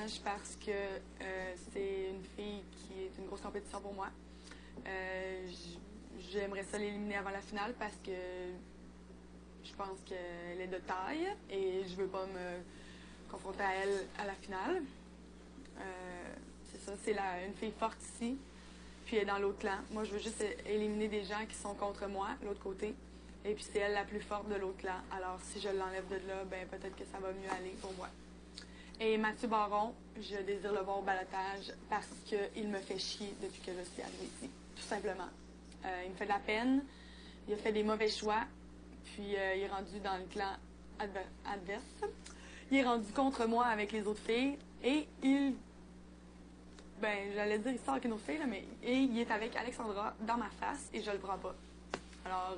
balotage parce que c'est une fille qui est une grosse compétition pour moi. J'aimerais ça l'éliminer avant la finale parce que je pense qu'elle est de taille et je veux pas me confronter à elle à la finale. C'est ça, c'est une fille forte ici, puis elle est dans l'autre clan. Moi, je veux juste éliminer des gens qui sont contre moi, l'autre côté. Et puis c'est elle la plus forte de l'autre clan. Alors si je l'enlève de là, ben peut-être que ça va mieux aller pour moi. Et Mathieu Baron, je désire le voir au balotage parce qu'il me fait chier depuis que je suis arrivée ici, tout simplement. Il me fait de la peine, il a fait des mauvais choix, puis il est rendu dans le clan adverse. Il est rendu contre moi avec les autres filles et j'allais dire il sort avec une autre fille, là, mais il est avec Alexandra dans ma face et je le prends pas. Alors,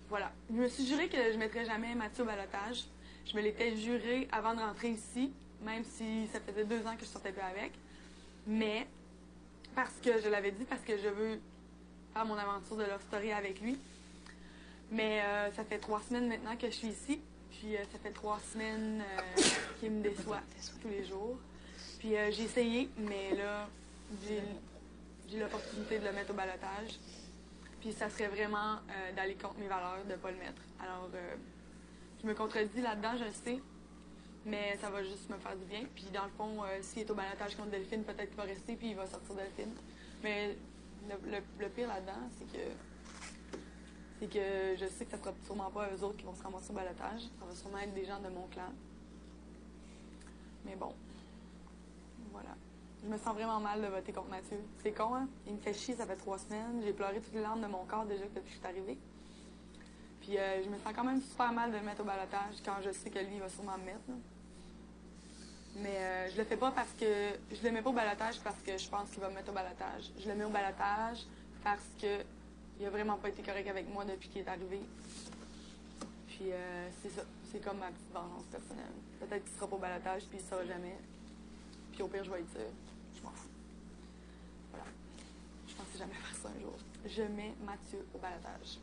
voilà. Je me suis juré que je ne mettrais jamais Mathieu au balotage. Je me l'étais juré avant de rentrer ici, même si ça faisait 2 ans que je sortais plus avec. Mais, parce que je l'avais dit, parce que je veux faire mon aventure de Love Story avec lui. Mais ça fait 3 semaines maintenant que je suis ici. Puis ça fait 3 semaines qu'il me déçoit tous les jours. Puis j'ai essayé, mais là, j'ai l'opportunité de le mettre au balotage. Puis ça serait vraiment d'aller contre mes valeurs, de ne pas le mettre. Alors, je me contredis là-dedans, je le sais, mais ça va juste me faire du bien. Puis dans le fond, s'il est au balotage contre Delphine, peut-être qu'il va rester, puis il va sortir Delphine. Mais le pire là-dedans, c'est que je sais que ça sera sûrement pas eux autres qui vont se ramasser au balotage. Ça va sûrement être des gens de mon clan. Mais bon, voilà. Je me sens vraiment mal de voter contre Mathieu. C'est con, hein? Il me fait chier, ça fait 3 semaines. J'ai pleuré toutes les larmes de mon corps déjà depuis que je suis arrivée. Puis je me sens quand même super mal de le mettre au balotage quand je sais que lui, il va sûrement me mettre. Là. Mais je le fais pas parce que... Je le mets pas au balotage parce que je pense qu'il va me mettre au balotage. Je le mets au balotage parce que il a vraiment pas été correct avec moi depuis qu'il est arrivé. Puis c'est ça. C'est comme ma petite vengeance personnelle. Peut-être qu'il sera pas au balotage puis il sera jamais. Puis au pire, je vais y dire. Je m'en fous. Voilà. Je pensais jamais faire ça un jour. Je mets Mathieu au balotage.